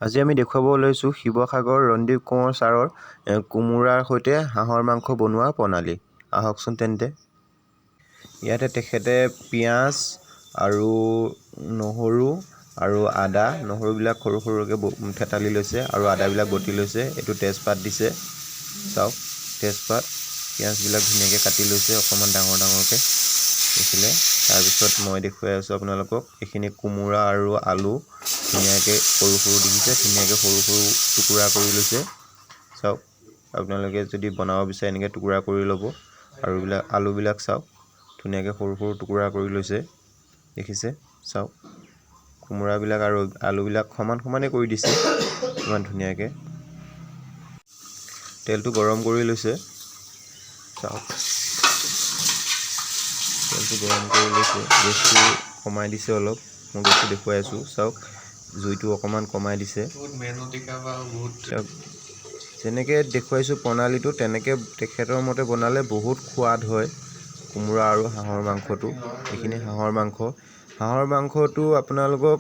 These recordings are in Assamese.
আজি আমি দেখুৱাব লৈছোঁ শিৱসাগৰ ৰঞ্জীৱ কোঁৱৰ ছাৰৰ কোমোৰাৰ সৈতে হাঁহৰ মাংস বনোৱা প্ৰণালী। আহকচোন তেন্তে। ইয়াতে তেখেতে পিঁয়াজ আৰু নহৰু আৰু আদা, নহৰুবিলাক সৰু সৰুকৈ থেতালি লৈছে আৰু আদাবিলাক বটি লৈছে। এইটো তেজপাত দিছে, চাওক তেজপাত, পিঁয়াজবিলাক ধুনীয়াকৈ কাটি লৈছে অকণমান ডাঙৰ ডাঙৰকৈ দেখিলে। তাৰপিছত মই দেখুৱাই আছোঁ আপোনালোকক এইখিনি কোমোৰা আৰু আলু ধুনীয়াকৈ সৰু সৰু দেখিছে, ধুনীয়াকৈ সৰু সৰু টুকুৰা কৰি লৈছে। চাওক আপোনালোকে যদি বনাব বিচাৰে এনেকৈ টুকুৰা কৰি ল'ব। আৰু আলুবিলাক চাওক ধুনীয়াকৈ সৰু সৰু টুকুৰা কৰি লৈছে দেখিছে। চাওক কোমোৰাবিলাক আৰু আলুবিলাক সমান সমানেই কৰি দিছে ইমান ধুনীয়াকৈ। তেলটো গৰম কৰি লৈছে, চাওক তেলটো গৰম কৰি লৈছে। গেছটো কমাই দিছে অলপ, মই গেছটো দেখুৱাই আছোঁ। চাওক জুইটো অকণমান কমাই দিছে। যেনেকৈ দেখুৱাইছোঁ প্ৰণালীটো তেনেকৈ তেখেতৰ মতে বনালে বহুত সোৱাদ হয় কোমোৰা আৰু হাঁহৰ মাংসটো। এইখিনি হাঁহৰ মাংস। হাঁহৰ মাংসটো আপোনালোকক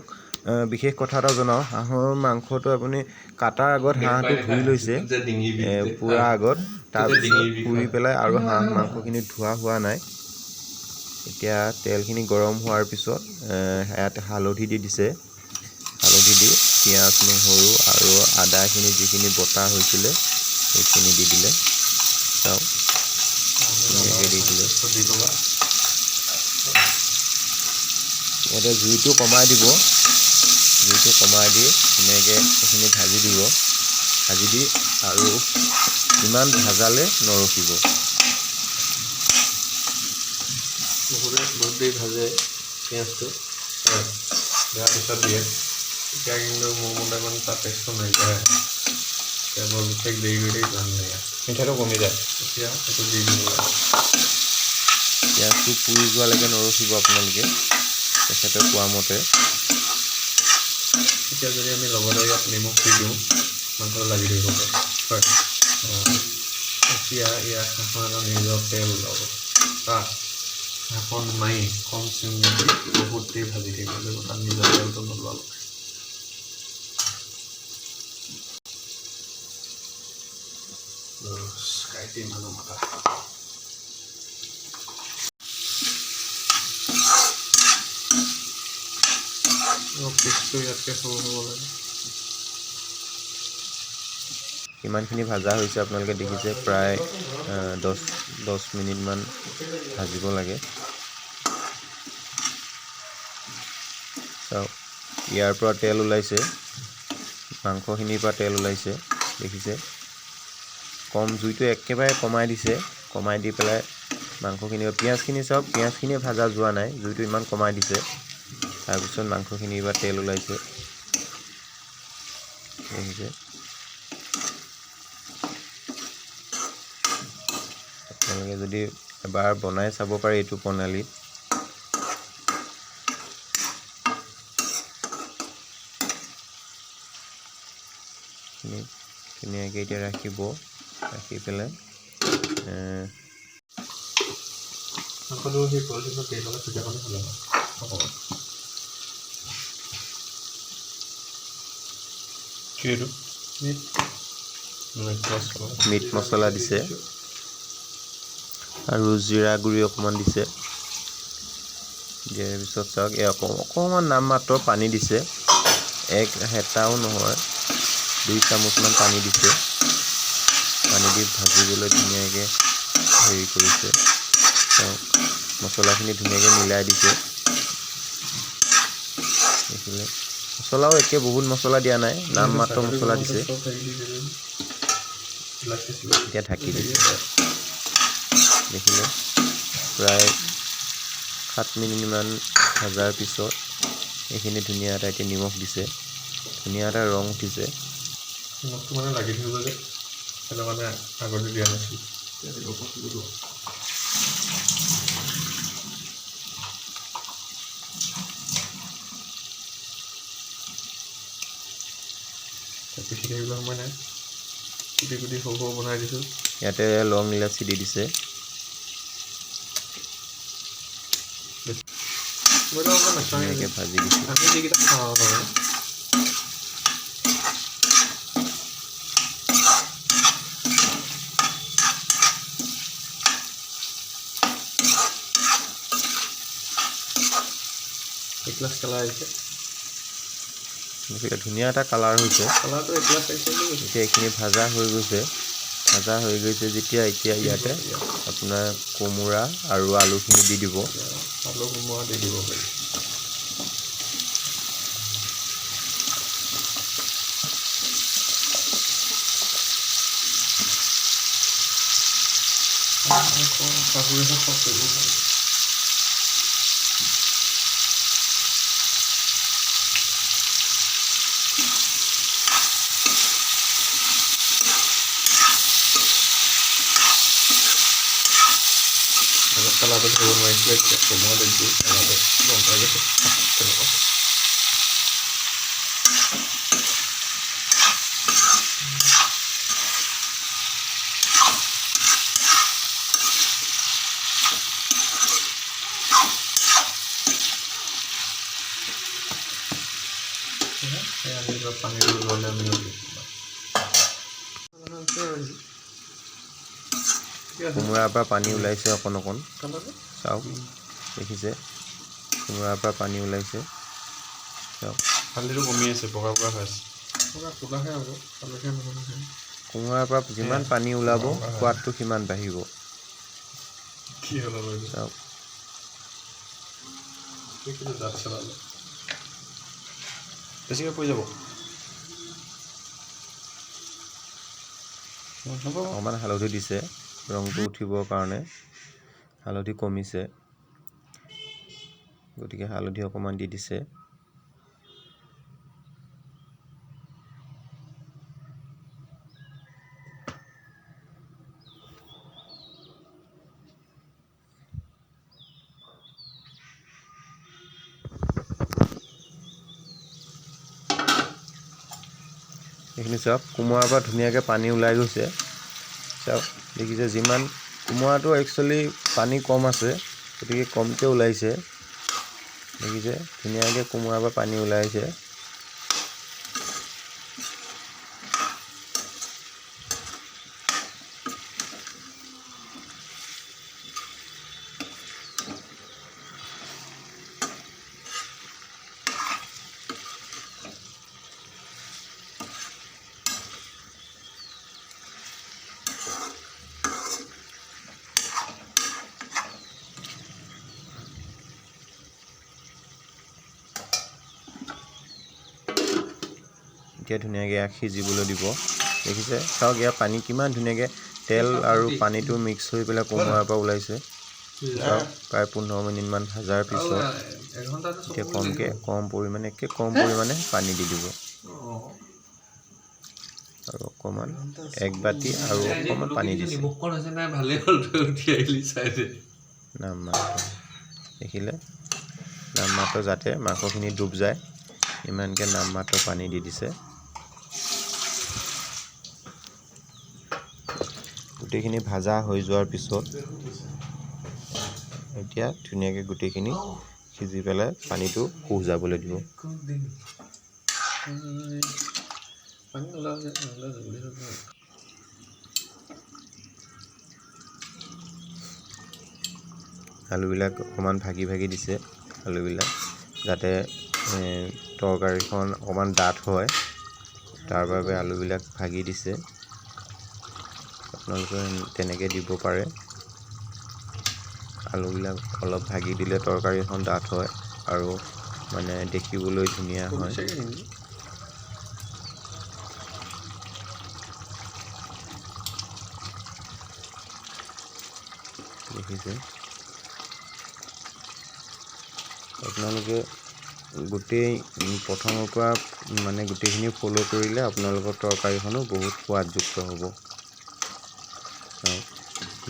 বিশেষ কথা এটা জনাওঁ। হাঁহৰ মাংসটো আপুনি কাটাৰ আগত হাঁহটো ধুই লৈছে পূৰা আগত, তাৰপিছত পুৰি পেলাই আৰু হাঁহ মাংসখিনি ধোৱা হোৱা নাই। এতিয়া তেলখিনি গৰম হোৱাৰ পিছত ইয়াতে হালধি দি দিছে। হালধি দি পিঁয়াজ, নহৰু আৰু আদাখিনি যিখিনি বটা হৈছিলে সেইখিনি দি দিলে। চাওক ধুনীয়াকৈ দি দিলে। ইয়াতে জুইটো কমাই দিব, জুইটো কমাই দি ধুনীয়াকৈ এইখিনি ভাজি দিব। ভাজি দি আৰু ইমান ভাজালে নৰখিব। বহুত দেৰি ভাজে পিঁয়াজটো, দিয়াৰ পিছত দিয়ে। এতিয়া কিন্তু মোৰ মতে মানে তাৰ টেষ্টটো নাইকিয়া হয়। এতিয়া বৰ বিশেষ দেৰি কৰি ভাল লাগে, মিঠাটো কমি যায়। এতিয়া সেইটো দি দিব লাগে। পিঁয়াজটো পুৰি যোৱালৈকে নৰখিব আপোনালোকে তেখেতে কোৱা মতে। এতিয়া যদি আমি লগতে ইয়াত নিমখ দি দিওঁ মাংসটো লাগি ধৰিব পাৰে। হয়, এতিয়া ইয়াত হাঁহৰ এটা নিজৰ তেল ওলাব। তাত ঢাকন মাৰি কম চিমত বহুত দেৰি ভাজি থাকিব লাগিব, তাত নিজৰ তেলটো নোলোৱাব। মানুহ মাতা পিচটো ইয়াতকৈ সৰু হ'ব লাগে। কিমানখিনি ভাজা হৈছে আপোনালোকে দেখিছে, প্ৰায় 10 মিনিটমান ভাজিব লাগে। চাওক ইয়াৰ পৰা তেল ওলাইছে, মাংসখিনিৰ পৰা তেল ওলাইছে দেখিছে। কম জুইটো একেবাৰে কমাই দিছে, কমাই দি পেলাই মাংসখিনি, পিঁয়াজখিনি চাওক পিঁয়াজখিনিয়ে ভাজা যোৱা নাই, জুইটো ইমান কমাই দিছে। তাৰপিছত মাংসখিনিৰ পৰা তেল ওলাইছে দেখিছে। আপোনালোকে যদি এবাৰ বনাই চাব পাৰে এইটো প্ৰণালীত। ধুনীয়াকৈ এতিয়া ৰাখিব, ৰাখি পেলাই মাংসটো সেই পলিথিনৰ কেইডালত চুটিয়াবলৈ হ'লে অকণমান মিট মছলা দিছে আৰু জিৰা গুড়ি অকণমান দিছে। দিয়াৰ পিছত চাওক এই অকণমান নামমাত্ৰ পানী দিছে, এক হেতাও নহয়, 2 চামুচমান পানী দিছে। পানী দি ভাজিবলৈ ধুনীয়াকৈ হেৰি কৰিছে। চাওক মছলাখিনি ধুনীয়াকৈ মিলাই দিছে দেখিলে। মছলাও একে বহুত মছলা দিয়া নাই, নামমাত্ৰ মছলা দিছে। এতিয়া ঢাকি দিছে দেখিলে। প্ৰায় 7 মিনিটমান ভজাৰ পিছত এইখিনি ধুনীয়া এটা এতিয়া নিমখ দিছে, ধুনীয়া এটা ৰং উঠিছে। নিমখটো মানে লাগি ধৰিব যে, সেইটো মানে আগতে দিয়া নাছিল। পিচি থাকিবলৈ সময় নাই, কুটি কুটি সৰু সৰু বনাই দিছোঁ। ইয়াতে লং ইলাচি দি দিছে। ধুনীয়াকৈ ভাজি দিছোঁ। প্লাস কালাৰ আহিছে গতিকে ধুনীয়া এটা কালাৰ হৈছে কালাৰটো A+ আহিছে এতিয়া এইখিনি ভাজা হৈ গৈছে যেতিয়া এতিয়া ইয়াতে আপোনাৰ কোমোৰা আৰু আলুখিনি দি দিব আলু কোমোৰা দি দিব পাৰি কালাৰটো ধৰিব নোৱাৰিছিলে এতিয়া কোমোৰা দিছোঁ কালাৰটো গম পাই গৈছে তেনেকুৱা পানীটো গ'লে আমি কোমোৰাৰ পৰা পানী ওলাইছে অকণ চাওক দেখিছে কোমোৰাৰ পৰা পানী ওলাইছে চাওক হালধিটো কমি আছে বগা হৈ আছে কোমোৰাৰ পৰা যিমান পানী ওলাব সোৱাদটো সিমান বাঢ়িব কি হ'ল চাওক বেছিকৈ পৰি যাব অকণমান হালধি দিছে ৰংটো উঠিবৰ কাৰণে হালধি কমিছে গতিকে হালধি অকণমান দি দিছে এইখিনি চাওক কোমোৰাৰ পৰা ধুনীয়াকৈ পানী ওলাই গৈছে চাওক দেখিছে যিমান কোমোৰাটো একচুৱেলি পানী কম আছে গতিকে কমকৈ ওলাইছে দেখিছে ধুনীয়াকৈ কোমোৰাৰ পৰা পানী ওলাইছে এতিয়া ধুনীয়াকৈ ইয়াক সিজিবলৈ দিব দেখিছে চাওক ইয়াৰ পানী কিমান ধুনীয়াকৈ তেল আৰু পানীটো মিক্স হৈ পেলাই কোমোৰাৰ পৰা ওলাইছে চাওক প্ৰায় 15 মিনিটমান ভাজাৰ পিছত এতিয়া কম পৰিমাণে পানী দি দিব আৰু অকণমান 1 বাতি আৰু অকণমান পানী দিছে নামমাত্ৰ দেখিলে নামমাত্ৰ যাতে মাংসখিনি ডুব যায় ইমানকৈ নামমাত্ৰ পানী দি দিছে গোটেইখিনি ভাজা হৈ যোৱাৰ পিছত এতিয়া ধুনীয়াকৈ গোটেইখিনি সিজি পেলাই পানীটো শুহ যাবলৈ দিব আলুবিলাক অকণমান ভাগি দিছে আলুবিলাক যাতে তৰকাৰীখন অকণমান ডাঠ হয় তাৰ বাবে আলুবিলাক ভাগি দিছে আপোনালোকে তেনেকৈ দিব পাৰে আলুবিলাক অলপ ভাগি দিলে তৰকাৰীখন ডাঠ হয় আৰু মানে দেখিবলৈ ধুনীয়া হয় দেখিছে আপোনালোকে গোটেই প্ৰথমৰ পৰা মানে গোটেইখিনি ফ'ল' কৰিলে আপোনালোকৰ তৰকাৰীখনো বহুত সোৱাদযুক্ত হ'ব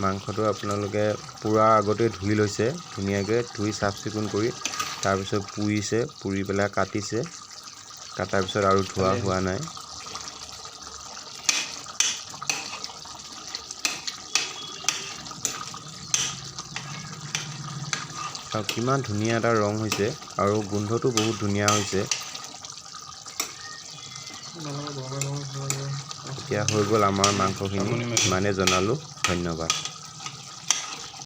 মাংসটো আপোনালোকে পূৰা আগতে ধুই লৈছে ধুনীয়াকৈ ধুই চাফ চিকুণ কৰি তাৰপিছত পুৰি পেলাই কাটিছে কাটাৰ পিছত আৰু ধোৱা হোৱা নাই আৰু কিমান ধুনীয়া এটা ৰং হৈছে আৰু গোন্ধটো বহুত ধুনীয়া হৈছে এতিয়া হৈ গ'ল আমাৰ মাংসখিনি ইমানে জনালোঁ ধন্যবাদ